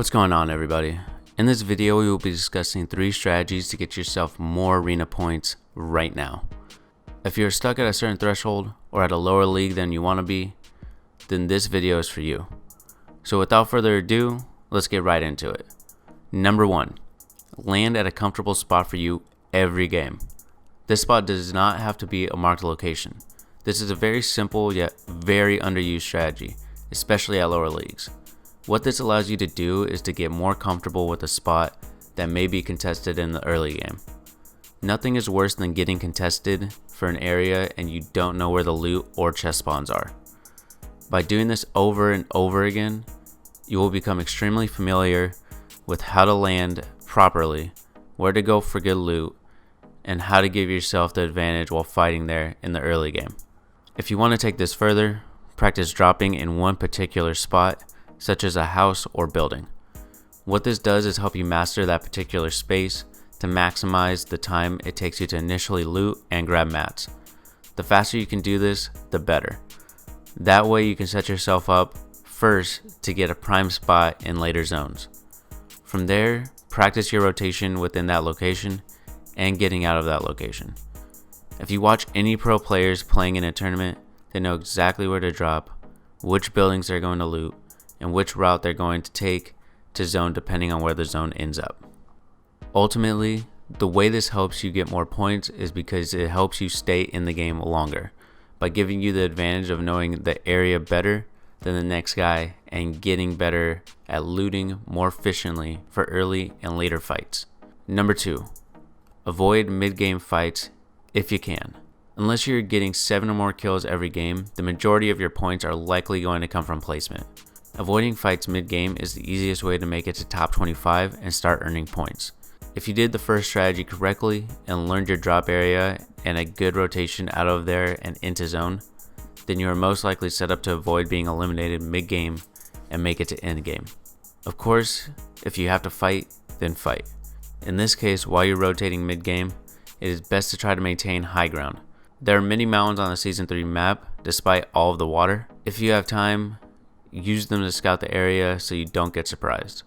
What's going on, everybody? In this video we will be discussing 3 strategies to get yourself more arena points right now. If you're stuck at a certain threshold or at a lower league than you want to be, then this video is for you. So without further ado, let's get right into it. Number 1. Land at a comfortable spot for you every game. This spot does not have to be a marked location. This is a very simple yet very underused strategy, especially at lower leagues. What this allows you to do is to get more comfortable with a spot that may be contested in the early game. Nothing is worse than getting contested for an area and you don't know where the loot or chest spawns are. By doing this over and over again, you will become extremely familiar with how to land properly, where to go for good loot, and how to give yourself the advantage while fighting there in the early game. If you want to take this further, practice dropping in one particular spot, such as a house or building. What this does is help you master that particular space to maximize the time it takes you to initially loot and grab mats. The faster you can do this, the better. That way you can set yourself up first to get a prime spot in later zones. From there, practice your rotation within that location and getting out of that location. If you watch any pro players playing in a tournament, they know exactly where to drop, which buildings they're going to loot, and which route they're going to take to zone depending on where the zone ends up. Ultimately, the way this helps you get more points is because it helps you stay in the game longer by giving you the advantage of knowing the area better than the next guy and getting better at looting more efficiently for early and later fights. Number 2, avoid mid-game fights if you can. Unless you're getting 7 or more kills every game, the majority of your points are likely going to come from placement. Avoiding fights mid-game is the easiest way to make it to top 25 and start earning points. If you did the first strategy correctly and learned your drop area and a good rotation out of there and into zone, then you are most likely set up to avoid being eliminated mid-game and make it to end game. Of course, if you have to fight, then fight. In this case, while you're rotating mid-game, it is best to try to maintain high ground. There are many mountains on the Season 3 map, despite all of the water. If you have time, use them to scout the area so you don't get surprised.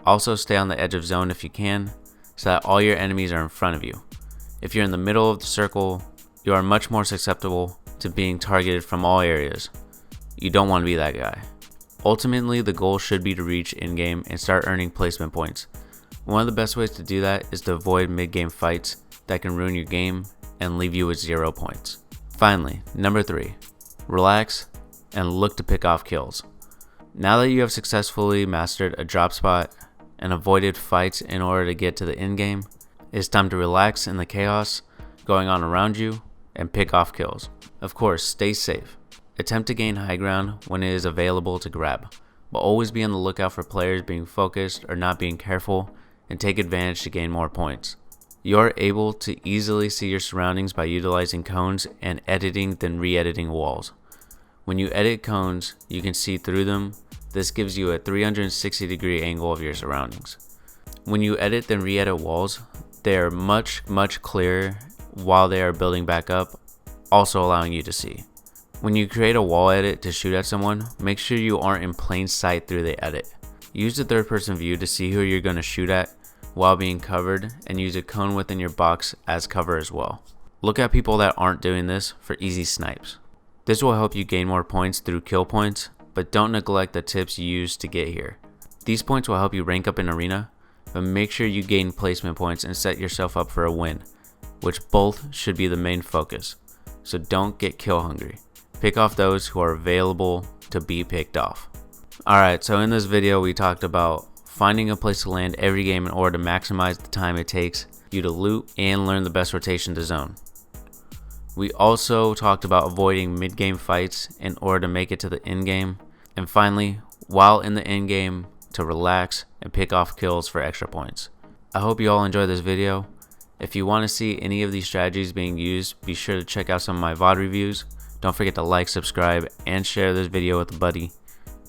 Also, stay on the edge of zone if you can, so that all your enemies are in front of you. If you're in the middle of the circle, you are much more susceptible to being targeted from all areas. You don't want to be that guy. Ultimately, the goal should be to reach in-game and start earning placement points. One of the best ways to do that is to avoid mid-game fights that can ruin your game and leave you with 0 points. Finally, number 3, relax and look to pick off kills. Now that you have successfully mastered a drop spot and avoided fights in order to get to the end game, it's time to relax in the chaos going on around you and pick off kills. Of course, stay safe. Attempt to gain high ground when it is available to grab, but always be on the lookout for players being focused or not being careful and take advantage to gain more points. You are able to easily see your surroundings by utilizing cones and editing then re-editing walls. When you edit cones, you can see through them. This gives you a 360-degree angle of your surroundings. When you edit then re-edit walls, they are much clearer while they are building back up, also allowing you to see. When you create a wall edit to shoot at someone, make sure you aren't in plain sight through the edit. Use the third-person view to see who you're going to shoot at while being covered, and use a cone within your box as cover as well. Look at people that aren't doing this for easy snipes. This will help you gain more points through kill points, but don't neglect the tips you use to get here. These points will help you rank up in arena, but make sure you gain placement points and set yourself up for a win, which both should be the main focus. So don't get kill hungry. Pick off those who are available to be picked off. Alright, so in this video we talked about finding a place to land every game in order to maximize the time it takes you to loot and learn the best rotation to zone. We also talked about avoiding mid-game fights in order to make it to the end game. And finally, while in the end game, to relax and pick off kills for extra points. I hope you all enjoyed this video. If you want to see any of these strategies being used, be sure to check out some of my VOD reviews. Don't forget to like, subscribe, and share this video with a buddy.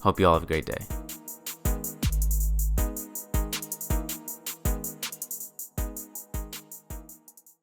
Hope you all have a great day.